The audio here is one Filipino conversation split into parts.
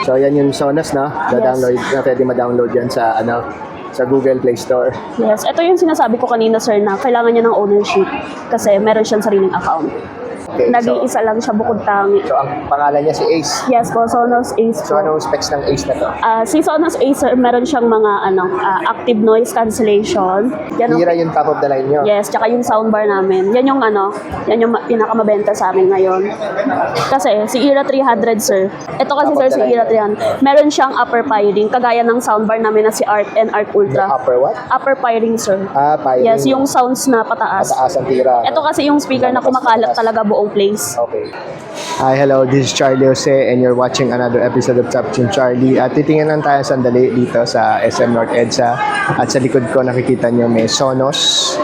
So yan yung Sonos, no? Na-download, na pwede ma-download yan sa sa Google Play Store. Yes, ito yung sinasabi ko kanina sir na kailangan niya ng ownership kasi meron siyang sariling account. Okay, Nag-iisa lang siya bukod tangi. So ang pangalan niya si Ace. Yes po, Sonos Ace So po. anong specs ng Ace na to? Si Sonos Ace sir, meron siyang mga active noise cancellation. Yan Hira yung top of the line nyo. Yes, tsaka yung soundbar namin. Yan yung pinakamabenta sa amin ngayon. Kasi si Era 300 sir. Ito kasi sir si Era 300. Meron siyang upper firing kagaya ng soundbar namin na si Arc and Arc Ultra. Upper what? Upper firing sir. Firing. Yes, yung sounds na pataas. Pataas ang tira. Ito kasi yung speaker na kumakalat talaga buong place. Okay. Hi, hello. This is Charlie Jose and you're watching another episode of Top Tune Charlie. At titingnan lang tayo sandali dito sa SM North EDSA. At sa likod ko nakikita nyo may Sonos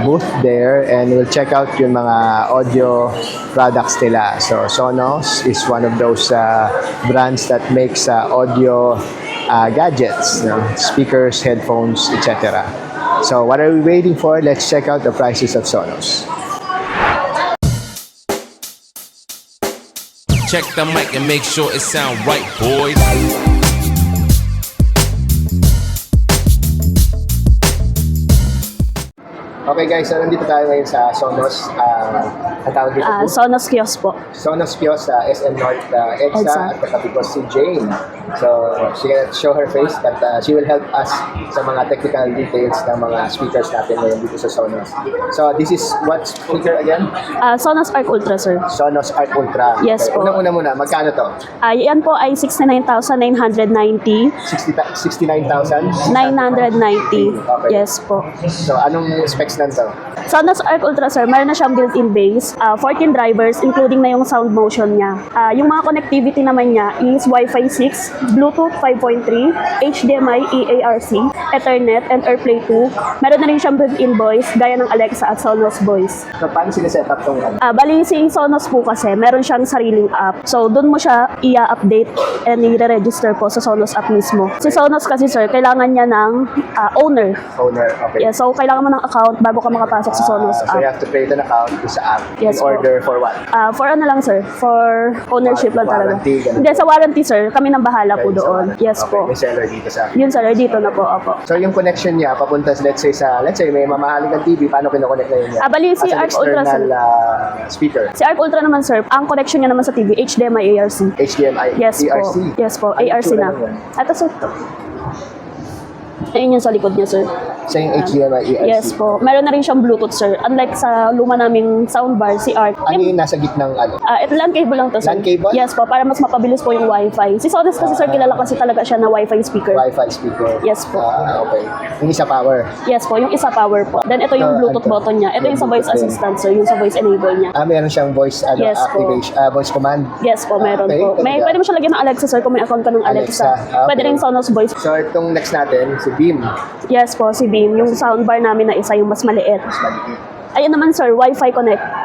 booth there, and we'll check out yung mga audio products nila. So Sonos is one of those brands that makes audio gadgets, speakers, headphones, etc. So what are we waiting for? Let's check out the prices of Sonos. Check the mic and make sure it sound right, boys. Okay guys, so nandito tayo ngayon sa Sonos. Ang tawag dito booth? Sonos Kiosk po. Sonos Kiosk sa SM North EDSA, at katabi ko si Jane. So she cannot show her face, but she will help us sa mga technical details ng mga speakers natin ngayon dito sa Sonos. So this is what speaker again? Sonos Arc Ultra sir. Sonos Arc Ultra. Yes po. Una muna, magkano to? Yan po ay 69,990. 69,000? 990. Okay. Yes po. So anong specs nito? Sonos Arc Ultra sir, meron na siyang built-in bass, 14 drivers including na yung sound motion niya. Yung mga connectivity naman niya is Wi-Fi 6, Bluetooth 5.3, HDMI, EARC, Ethernet, and AirPlay 2. Meron na rin siyang built-in voice gaya ng Alexa at Sonos Voice. So paano sinaset up tong Bali si Sonos po kasi meron siyang sariling app. So doon mo siya i-update and i-register po sa Sonos app mismo. Si Sonos kasi sir, kailangan niya ng owner. owner? Okay. Yeah, so kailangan mo ng account bago ka makapasok sa Sonos So you app. have to create an account sa app Yes in order for what? For ano lang sir, for ownership lang talaga. Warranty, ganun. Hindi, sa warranty sir, kami nang bahala po Okay, doon. so, Yes okay, po. may seller dito sa Yun sir, dito na po, opo. So yung connection niya papunta let's say may mamahaling ng TV, paano kinoconnect na yun niya? Bali si As an Arc Ultra sir. external speaker. Si Arc Ultra naman sir, ang connection niya naman sa TV, HDMI, ARC. HDMI, Yes ERC. po. Yes po, Ano ARC itsura na. nun yan? Ito sir, ito. Ayun yung sa likod niya sir. Sa yung HDMI, ERC. Yes po. Meron na rin siyang Bluetooth sir. Unlike sa luma naming soundbar, si Arc. Ano yung nasa gitnang Ito LAN cable lang to sir. LAN cable? Yes po, para mas mapabilis po yung Wi-Fi. Si Sonos kasi sir, kilala kasi talaga siya na Wi-Fi speaker. Wi-Fi speaker? Yes po. Okay. Yung isa power? Yes po, yung isa power po. Then ito yung Bluetooth button niya. Ito yung sa voice assistant sir, yung sa voice enable niya. Meron siyang voice Yes po. activation, voice command. Yes po, meron Okay, po. talaga. Pwede mo siya lagyan ng Alexa sir kung may account ka ng Alexa. Alexa, Pwede okay. rin Sonos voice. So itong next natin, si Beam. Yes po, si Beam. Yung soundbar namin na isa, yung mas maliit. Ayun naman sir, Wi-Fi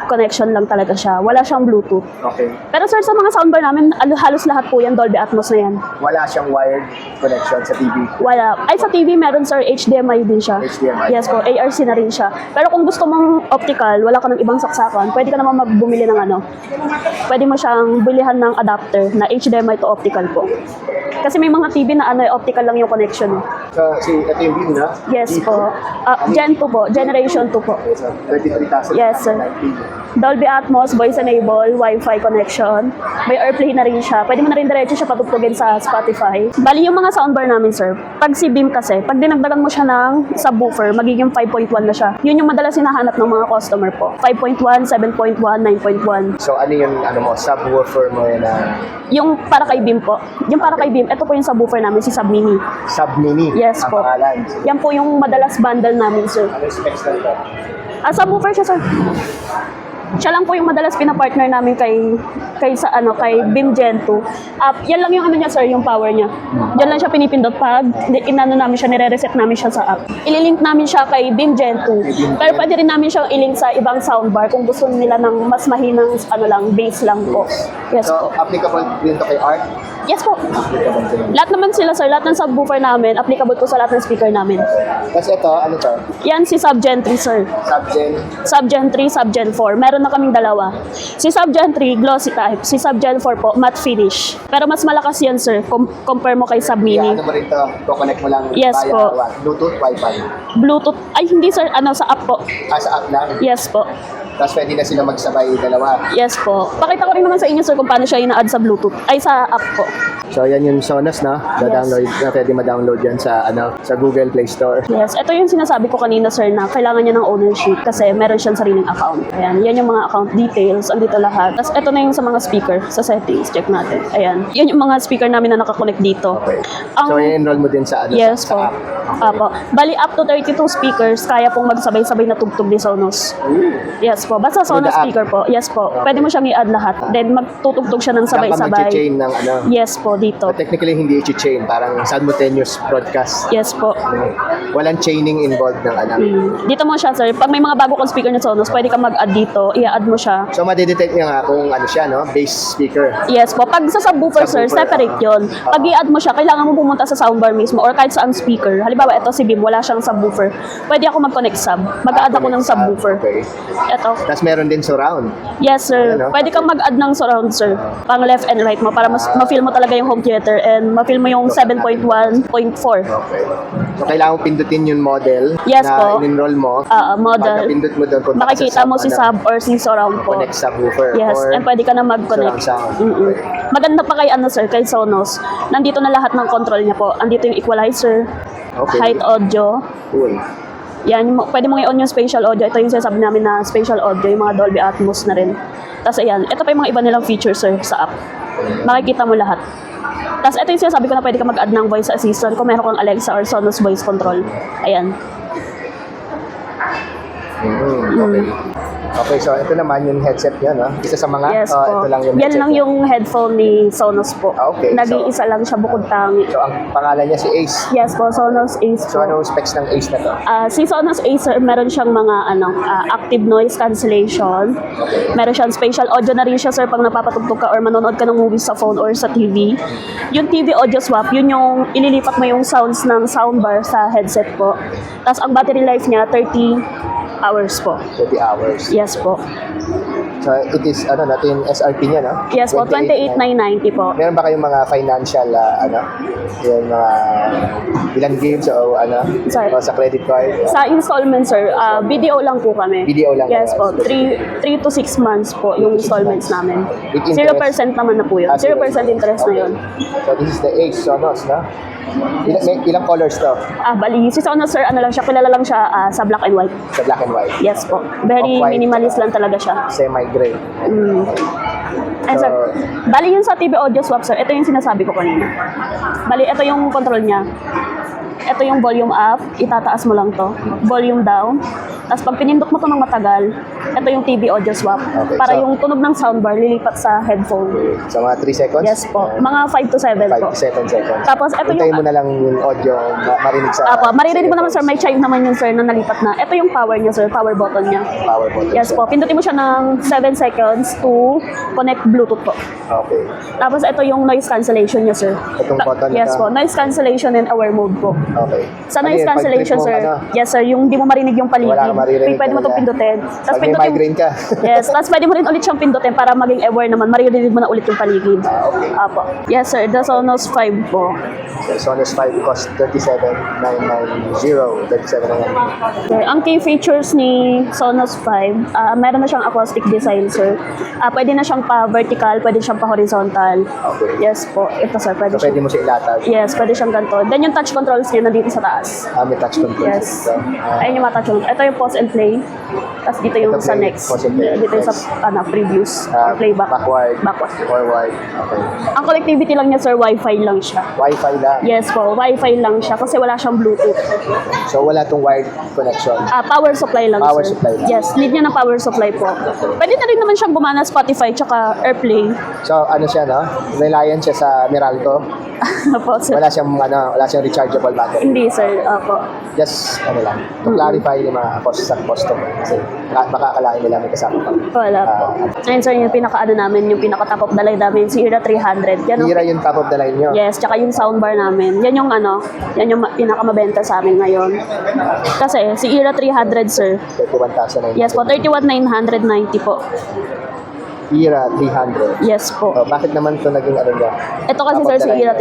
connection lang talaga siya. Wala siyang Bluetooth. Okay. Pero sir, sa mga soundbar namin, halos lahat po yan, Dolby Atmos na yan. Wala siyang wired connection sa TV. Wala. Ay, sa TV meron sir, HDMI din siya. HDMI. Yes po, ARC na rin siya. Pero kung gusto mong optical, wala ka ng ibang saksakan, pwede ka naman bumili ng pwede mo siyang bilihan ng adapter na HDMI to optical po. Kasi may mga TV na optical lang yung connection. So, ito yung Beam na? Yes po. Gen 2 po, Generation 2 po. So, 33,000. Yes, sir. Dolby Atmos, voice enable, Wi-Fi connection. May AirPlay na rin siya. Pwede mo na rin diretso siya patugtugin sa Spotify. Bali yung mga soundbar namin, sir. Pag si Beam kasi, pag dinagdagan mo siya ng subwoofer, magiging 5.1 na siya. Yun yung madalas hinahanap ng mga customer po. 5.1, 7.1, 9.1. So, ano yung subwoofer mo yun na Yung para kay Beam po. Yung para kay Beam, ito po yung subwoofer namin, si Sub Mini. Sub Mini? Yes ang po. pangalan. Yan po yung madalas bundle namin, sir. Ano yung specs na ito? Subwoofer siya, sir. Siya lang po yung madalas pina-partner namin kay Beam Gen 2. Yan lang yung niya sir, yung power niya. Diyan lang siya pinipindot pag namin siya, nire-reset namin siya sa app. Ililink namin siya kay Beam Gen 2. Pero pwede rin namin siyang ilink sa ibang soundbar kung gusto nila ng mas mahinang bass lang po. Yes So, po. applicable din to kay Arc? Yes po. Applicable to yun. Lahat naman sila, sir. Lahat ng subwoofer namin, applicable po sa lahat ng speaker namin. Tapos ito, ano to? Yan si Subgen 3, sir. Subgen. Subgen 3, Subgen 4. Meron na kaming dalawa. Si Subgen 3, glossy type. Si Subgen 4 po, matte finish. Pero mas malakas yan, sir. Compare mo kay Sub Mini. Ano mo rin to? Connect mo lang Yes via po. what? Bluetooth, Wi-Fi. Bluetooth. Ay, hindi, sir. Ano, sa app po. Sa app lang. Yes po. Tapos pwede na sila magsabay dalawa. Yes po. Pakita ko rin naman sa inyo, sir, kung paano siya ina-add sa Bluetooth. Ay, sa app po. So yan yung Sonos, no? Na-download, na pwede ma-download yan sa sa Google Play Store. Yes, ito yung sinasabi ko kanina, sir, na kailangan niya ng ownership kasi meron siyang sariling account. Ayan, yan yung mga account details, andito lahat. Tapos ito na yung sa mga speaker, sa settings, check natin. Ayan, yan yung mga speaker namin na nakakonect dito. Okay. Ang- So i-enroll mo din sa Yes sa po. app. Apo. Bali, up to 32 speakers, kaya pong magsabay-sabay na tugtog ni Sonos. Yes po. Basta Sonos the app. speaker po. Yes po. Pwede mo siyang i-add lahat. Then, magtutugtog siya ng Saan ka sabay-sabay. mag-chain ng ano? Yes po, dito. But technically hindi i-chain, parang simultaneous broadcast. Yes po. Walang chaining involved ng ano. Dito mo siya, sir. Pag may mga bago kong speaker ni Sonos, pwede ka mag-add dito. I-add mo siya. So madedetect niya nga kung ano siya, no? Bass speaker. Yes po. Pag sa subwoofer, sir, Subwoofer, separate yon. Pag i-add mo siya, kailangan mo pumunta sa soundbar mismo or kahit saan speaker. Halimbawa, ito si Bim, wala siyang subwoofer. Pwede ako mag-connect sub. Mag-add ako ng subwoofer. Okay. Ito. Tapos meron din surround. Yes, sir. Ayan, no? Pwede kang mag-add ng surround, sir. Pang left and right mo para mas ma-feel mo talaga yung home theater and ma-feel mo yung 7.1.4. Okay. So kailangan mo pindutin yung model Yes na po. in-enroll mo. Model. Pag napindot mo doon, punta ka Makikita sa mo si sub or si surround po. connect subwoofer. Yes, or and pwede ka na mag-connect. surround sound. Mm-mm. Maganda pa kay ano, sir, kay Sonos. Nandito na lahat ng control niya po. Andito yung equalizer, Okay. height audio. Cool. Yan, pwede mong i-on yung spatial audio. Ito yung sinasabi namin na spatial audio, yung mga Dolby Atmos na rin. Tapos ayan, ito pa yung mga iba nilang features, sir, sa app. Makikita mo lahat. Tapos ito yung sinasabi ko na pwede ka mag-add ng voice assistant kung meron kang Alexa or Sonos voice control. Ayan. Okay. Okay, so ito naman yung headset niya, no? Isa sa mga, Yes po. ito lang yung Yan headset lang niya. yung headphone ni Sonos po. Okay, Nag-iisa lang siya bukod tangi. So ang pangalan niya si Ace. Yes po, Sonos Ace So po. ano specs ng Ace na to? Si Sonos Ace, sir, meron siyang mga active noise cancellation. Meron siyang spatial audio na rin siya, sir, pag napapatugtog ka or manonood ka ng movies sa phone or sa TV. Yung TV audio swap, yun yung ililipat mo yung sounds ng soundbar sa headset po. Tapos ang battery life niya, 30 hours po. 30 hours. Yes po. So it is, ano natin, SRP niya, no? Yes po, 28,990 po. Meron ba kayong mga financial, yung mga ilang games o Sorry. o sa credit card? Sa installment, sir, video lang po kami. Video lang. Yes po, 3 to 6 months po yung installments namin. With 0% interest? naman na po yun. 0% interest na yun. So this is the Ace Sonos, no? Ilang colors to? Bali, si Sonos, sir, ano lang siya, kilala lang siya sa black and white. Sa black and white. Yes po. Very Off-white. minimalist lang talaga siya. Semi-gray. And So- sir, bali yun sa TV audio swap, sir, ito yung sinasabi ko kanina. Bali, ito yung control niya. Ito yung volume up, itataas mo lang to. Volume down. Tapos pag pinindot mo to ng matagal, ito yung TV audio swap. Okay, Para so- yung tunog ng soundbar lilipat sa headphone. So mga 3 seconds? Yes po. Mga 5 to 7 5 po. to 7 seconds. Tapos ito Hintayin yung... mo na lang yung audio marinig sa... maririnig mo naman, sir, sa may chime naman yun, sir, na nalipat na. Ito yung power niya, sir, power button niya. power button. Yes po, pindutin mo siya ng 7 seconds to connect Bluetooth po. Okay. Tapos ito yung noise cancellation niya, sir. Itong button na Yes to? po, noise cancellation and aware mode po. Okay. Sa Ano noise yun, pag cancellation, trip mo, sir. Yes, sir, yung di mo marinig yung paligid. Wala kang maririnig Pwede mo itong talaga. pindutin. Pag may migraine ka. Yes, tapos pwede mo rin ulit siyang pindutin para maging aware naman. Maririnig mo na ulit yung paligid. Okay. Apo. Yes, sir, the Sonos 5 po. So, Sonos 5 cost 37,990. 37,990. Sir, ang key features ni Sonos 5, meron na siyang acoustic design, sir. Pwede na siyang pa-vertical, pwede siyang pa-horizontal. Okay. Yes po. Ito, sir, pwede So, pwede siyang... mo siya ilatag. Yes, pwede siyang ganito. Then yung touch controls niya nandito sa taas. May touch control. Yes. So, Ayun yung mga touch controls. Ito yung pause and play. Tapos dito yung Ito sa play, next. pause and play. Dito yung sa Next. previous. Playback. Backward. Backward. Forward. Okay. Ang connectivity lang niya, sir, Wi-Fi lang siya. Wi-Fi lang. Yes po, Wi-Fi lang siya kasi wala siyang Bluetooth. So, wala tong wired connection. Power supply lang, Power sir. supply lang. Yes, need niya ng power supply po. Pwede na rin naman siyang gumana Spotify tsaka AirPlay. So, ano siya, no? Reliant siya sa Meralco. Po, sir. Wala siyang rechargeable battery. Hindi sir, opo. Just, ano lang, to clarify yung mga customer. Kasi baka akalain nila may kasama pa. Wala po. Ayun sir, yung pinaka-ano namin, yung pinaka-top of the line namin, si Era 300. Yan ang Hira yung top of the line nyo. yes, tsaka yung soundbar namin. Yan yung ano, yan yung pinakamabenta sa amin ngayon. Kasi si Era 300, sir. 31,000. Yes po, 31,990 po. Hira 300. Yes po. Oh, bakit naman ito naging ano niya? Ito kasi Top sir, of the si line. Era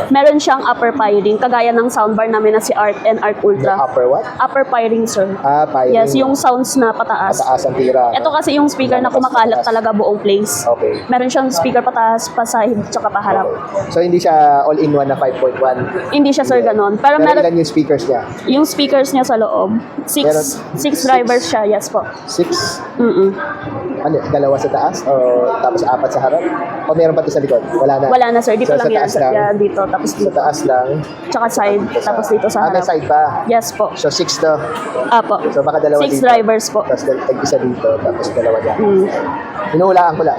300. Meron siyang upper firing, kagaya ng soundbar namin na si Art and Art The Ultra. upper what? Upper firing, sir. Firing. Yes, yung sounds na pataas. Mataas ang tira. Ito kasi yung speaker na kumakalat talaga buong place. Okay. Meron siyang speaker pataas, pasahid, tsaka paharap. Okay. So, hindi siya all-in-one na 5.1. Hindi siya sir ganon. Pero Pero meron ilan yung speakers niya? yung speakers niya sa loob. Meron- Six drivers siya, yes po. 6? Mm-mm. Ano, dalawa sa taas? O tapos apat sa harap? O meron pati sa likod? Wala na? Wala na sir, dito So, lang sa yan. taas lang? Yan, dito, tapos Sa dito. taas lang? Tsaka side, tapos dito sa May harap. side pa? Yes po. So, 6 to? Apo. So, baka dalawa 6 dito? drivers po. Tapos tag-isa dito, tapos dalawa dyan. Mm. Hinuhulaan ko lang.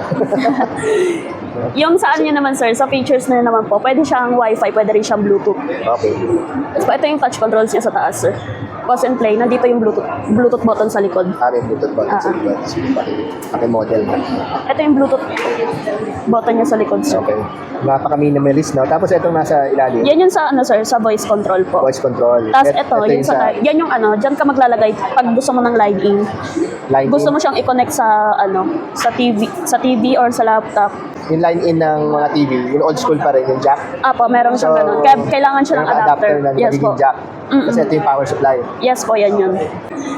Yung saan niya naman sir, sa features na naman po, pwede siyang wifi, pwede rin siyang bluetooth. Okay. Tapos po, ito yung touch controls niya sa taas sir. Pause and play, nandito yung Bluetooth button sa likod. May Bluetooth ba? Sa likod. Paki-model na. Ito yung Bluetooth button niya sa likod sir. Okay. Napaka-minimalist, no? Tapos itong nasa ilalim. Yan yung sa ano sir, sa voice control po. Voice control. Tapos ito, yung yun sa, yan yung ano, dyan ka maglalagay pag gusto mo ng line in. line Gusto in. mo siyang i-connect sa ano, sa TV or sa laptop. Yung line in ng mga TV, yung old school pa rin, yung jack. Apo, meron siyang ganun. Kaya kailangan siya ng yung adapter. na Yes magiging po. jack. Kasi ito yung power supply. Yes po, yan yun.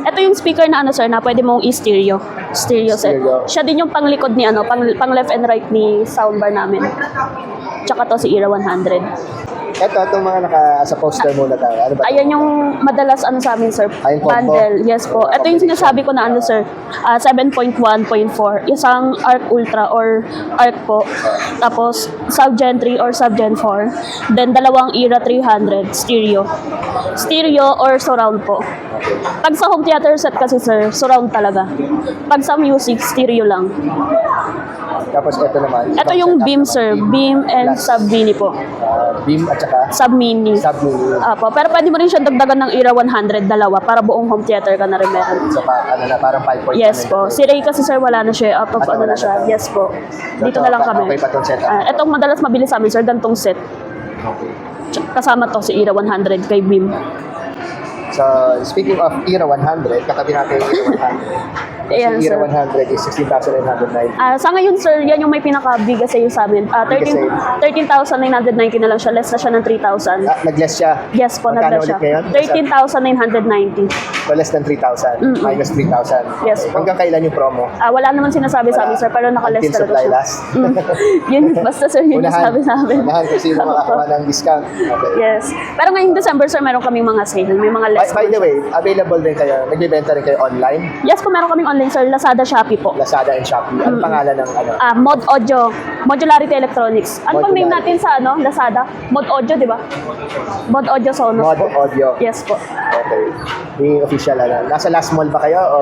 Ito yung speaker na ano sir, na pwede mong i-stereo. Stereo set. Stereo. Siya din yung panglikod ni ano, pang left and right ni soundbar namin. Tsaka to si Era 100. Ito, itong mga sa poster muna tayo. Ano ba? Ayan yung madalas ano sa amin sir, Ay, yung combo. bundle. Yes po. Ito yung sinasabi ko na ano sir, 7.1.4. Isang ARC Ultra or ARC po. Tapos Sub-Gen 3 or Sub-Gen 4. Then dalawang Era 300 stereo. Stereo or surround po. Pag sa home theater set kasi sir, surround talaga. Pag sa music, stereo lang. Tapos ito naman. Ito ibang yung setup Beam naman. sir, Beam and Plus. Sub-Mini po. Beam at saka Sub-Mini. sub-mini. Apo, pero pwede mo rin siya dagdagan ng Era 100 dalawa para buong home theater ka na rin meron. So, ano na, parang 5.1. Yes po. Si Ray kasi sir wala na siya. Out of Ah, ano wala na siya. na. Yes po. Dito Ito, na lang kami. okay pa itong setup. Itong madalas mabili sa amin sir, gantong set. Okay. Kasama to si Era 100 kay Beam. So, speaking of Era 100, katabi natin yung Era 100. Ayan, Kasi Era sir. 100 is 16,990. Sa ngayon sir, yan yung may pinaka-biga sa'yo sa amin. 13,990 na lang siya. Less na siya ng 3,000. Nag-less siya. Yes po, Magkano nagla siya. ulit ngayon? 13,990. So, less than 3,000. Minus 3,000. Yes po. Hanggang kailan yung promo? Wala naman sinasabi sa amin sir, pero naka-less Until talaga supply siya. last. Yun, basta sir, yun yung sabi sa amin. Unahan kung sino makakuha ng discount. Okay. Yes. Pero ngayong December sir, meron kaming mga sale. May mga less. By the way, available din kayo, nagbibenta rin kayo online, Yes po, meron kaming online sir, Lazada, Shopee po. Lazada and Shopee. Ano pangalan ng ano? Mod Audio, Modularity Electronics. Ano pang name Modularity. natin sa ano, Lazada? Mod Audio, di ba? Mod Audio Sonos Mod po. Audio. Yes po. Okay. Yung official ano. Nasa Last Mall ba kayo o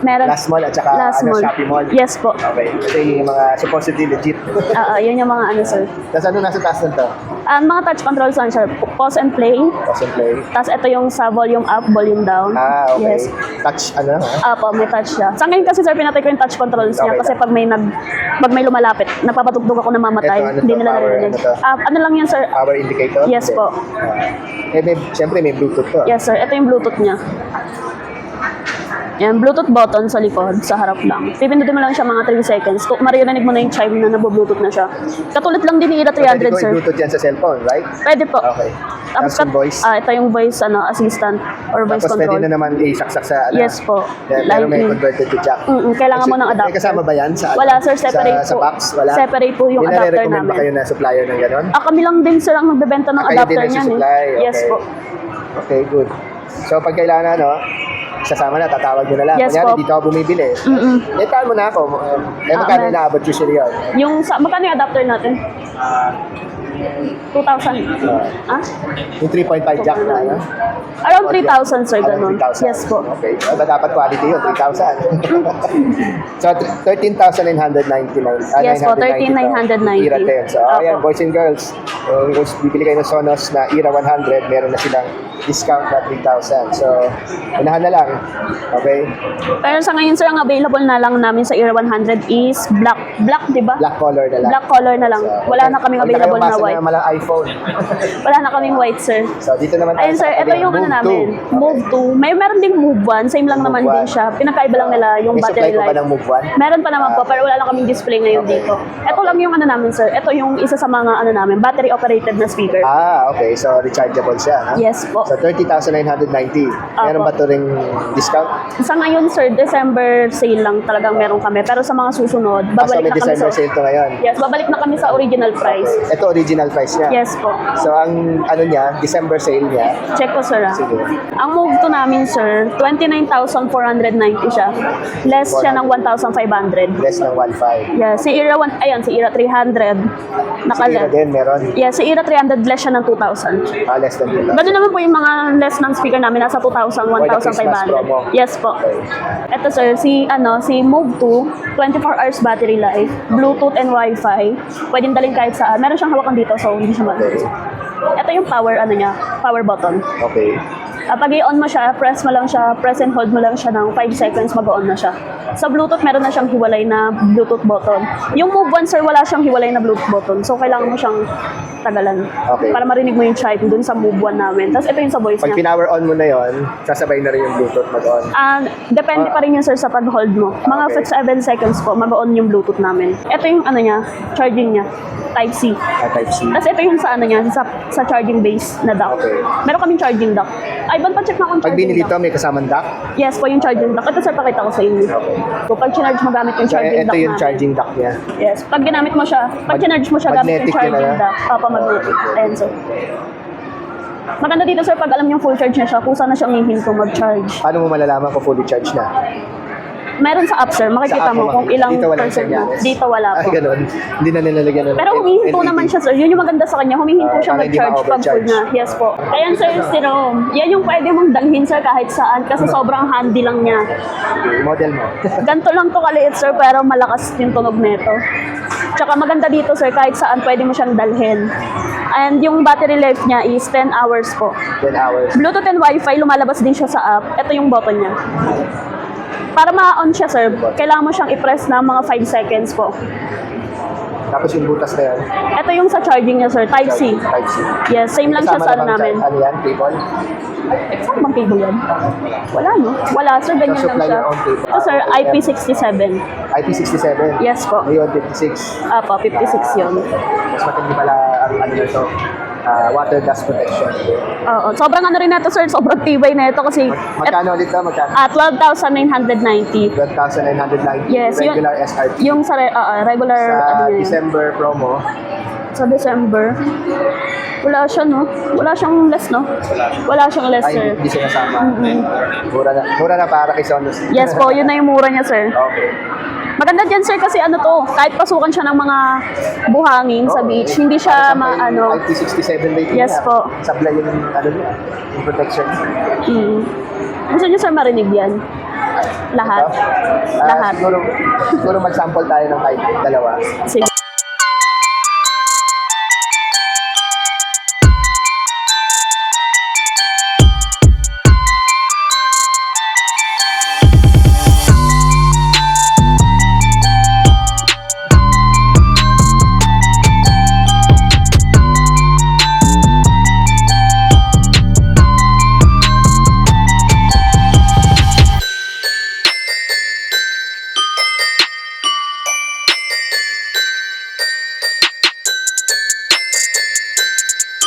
Meron. Last Mall at saka Last ano, Mall. Shopee Mall? Yes po. Okay. Ito yung mga supposedly legit. Yun yung mga ano sir. Tapos ano nasa taas nito? Mga touch controls lang sir. Pause and play. Pause and play. Tapos ito yung sa volume up, volume down. Okay. Yes. Touch ano ha? Apo, may touch siya. Sa ngayon kasi sir, pinatay ko yung touch controls niya Okay kasi lang. pag may lumalapit, napapatugtog ako na mamatay. Ito, ano Hindi to? nila Power, narinig. ano to? Ano lang yan sir? Power indicator? Yes Hindi. po. Siyempre may Bluetooth to. Yes sir, ito yung Bluetooth niya. Yan, Bluetooth button sa likod, sa harap lang. Pipindutin mo lang siya mga 3 seconds. Kung maririnig mo na yung chime na nabo-Bluetooth na siya. Katulad lang din ni Era 300 Pwede ko sir. i-Bluetooth yan sa cellphone, right? Pwede po. Okay. Tapos yung voice. Ito yung voice assistant or voice Tapos pwede control. na naman isaksak sa ano. Yes po. Pero may Lightning. converted to jack. Kailangan mo ng adapter. May kasama ba yan sa ano? Wala sir, separate sa po. box? Wala? Separate po yung adapter Nire-recommend ba namin. kayo na supplier ng gano'n? Kami lang din sir ang nagbebenta ng Kayo adapter din niyan nagsusupply, eh. Yes okay. po. Okay, good. So pag kailangan sasama na, tatawag nyo na lang. Yes Kunyari, po. dito ako bumibili. Letaan mo na ako. Magkano Okay. inaabot usually yun? Magkano yung adapter natin? 2,000. Ah? Yung 3.5 jack na, ano? Around 3,000, sir, ganun. 3,000. Yes po. Okay. Ba dapat quality yun? 3,000. So, 13,999. Yes po, 13,990. Era 10. So, Opo. ayan, boys and girls. Kung bibili kayo ng Sonos na Era 100, meron na silang discount na 3,000. So, unahan na lang. Okay? Pero sa ngayon, sir, ang available na lang namin sa Era 100 is black. Black, di ba? Black color na lang. Black color na lang. Wala na kaming available na white. Malang iPhone. Wala na kaming white, sir. So, dito naman tayo Ayun, sir, sa ito yung ano Move namin. 2. Move 2. Meron ding Move 1. Same lang naman Move din 1. siya. Pinakaiba lang nila yung May supply battery ko ba life. ng Move 1? Meron pa naman po, pero wala lang kaming display ngayon Okay. dito. Ito lang yung ano namin, sir. Ito yung isa sa mga ano namin, battery operated na speaker. Ah, okay. So, rechargeable siya. Ha? Yes po. So, 30,990. Meron ba ito ring discount? Sa ngayon, sir, December sale lang talagang meron kami. Pero sa mga susunod, So, babalik may na kami December sa... sale to ngayon. Yes, babalik na kami sa original price. Ito, original price niya. Yes po. So, ang ano niya, December sale niya. Check ko, sir. Ah. Sige. Ang Move 2 namin, sir, 29,490 siya. Less siya ng 1,500. Less ng 1.5. Yeah, si Era 1, ayan, si Era 300. Sige din, meron. Yeah, si Era 300 less siya ng 2,000. Ah, less than 2,000. Ganun naman po yung mga less ng speaker namin, nasa 2,000, Why the Christmas promo? 1,500. Yes po. Ito sir, si Move 2, 24 hours battery life, Bluetooth and Wi-Fi. Pwedeng dalhin kahit saan. Meron siyang hawakan dito, so hindi siya Okay. Ito yung power, power button. Okay. Pag i-on mo siya, press mo lang siya, press and hold mo lang siya ng 5 seconds, mag-on na siya. Sa Bluetooth, meron na siyang hiwalay na Bluetooth button. Yung Move 1, sir, wala siyang hiwalay na Bluetooth button. So, kailangan mo siyang tagalan. Okay. Para marinig mo yung chime dun sa Move 1 namin. Tapos, ito yung sa voice Pag niya. pinower on mo na yon, sasabay na rin yung Bluetooth mag-on. Depende pa rin yun, sir, sa pag-hold mo. Mga Okay. 7 seconds po, mag-on yung Bluetooth namin. Ito yung ano niya, charging niya. Type-C. Type-C. Tapos ito yung sa ano niya, sa charging base na dock. Okay. Meron kaming charging dock. Ay, ba't pa-check na akong Pag charging binili dock? ito, may kasamang dock. Yes po, yung charging dock. Ito sir, pakita ko sa inyo. So, pag charge mo gamit yung So, charging ito dock yung natin. charging dock niya. Yes, pag ginamit mo siya, pag charge mo siya gamit yung Magnetic yun, charging ano? dock. Magnetic. Ayan sir. Maganda dito sir, pag alam yung full charge na siya, kung saan na siya umihinto mag-charge. Paano mo malalaman kung fully charged na? Meron sa app sir, makikita Sa app mo kung ilang dito walang percent na. senyales. Dito wala po. Ay, ganun. Hindi na nilalagyan ng Pero humihinto LED. naman siya sir. Yun yung maganda sa kanya. Humihinto siya para hindi mag-charge pag full ma-overcharge. na. Yes po. Ayan sir, si Rome. Yan yung pwede mong dalhin sir kahit saan kasi sobrang handy lang niya. Okay, model mo. Ganto lang to kaliit sir pero malakas yung tunog nito. Tsaka maganda dito sir kahit saan pwede mo siyang dalhin. And yung battery life niya is 10 hours po. 10 hours. Bluetooth and Wi-Fi, lumalabas din siya sa app. Ito yung button niya. Para ma-on siya sir, kailangan mo siyang i-press na mga 5 seconds po. Tapos yung butas na yan. Ito yung sa charging niya sir, Type-C. Type-C. Yes, same lang siya Kasama sa na bang namin. Ano yan? Cable? Saan bang cable yan? Wala no? Wala sir, ganyan So, lang supply siya. your own cable. Ito sir, IP67. IP67. Yes po. Ngayon, 56. Apo, 56 yun. Mas matindi pala ang ano nito. Water dust protection. Oo, sobrang ano rin neto sir, sobrang tibay neto kasi Magkano ulit to? Magkano? 12,990. 12,990. Yes, yun- regular SRP. Yung sa regular, Sa ano yun, December promo, sa December, wala siya no? Wala siyang less no? Wala siyang less ay sir. hindi siya kasama. Mura na para kay Sonos. Yes po, yun na yung mura niya sir. Okay. Maganda dyan sir kasi ano to, kahit pasukan siya ng mga buhangin sa beach, hindi siya maano. IP67 rating Yes niya. po. Sablay yung ano niya, yung protection. Gusto niyo sir marinig yan? Lahat? Lahat. Siguro mag-sample tayo ng kahit dalawa. Sige.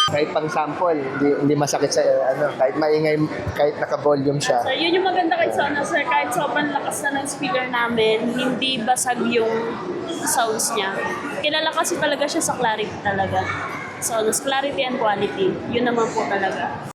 Kahit pang sample, hindi masakit sa ano, kahit maingay, kahit naka-volume siya. Sir, yun yung maganda kay Sonos, sir. Kahit sobrang lakas na ng speaker namin, hindi basag yung sounds niya. Kilala kasi talaga siya sa clarity talaga. Sonos, clarity and quality. Yun naman po talaga.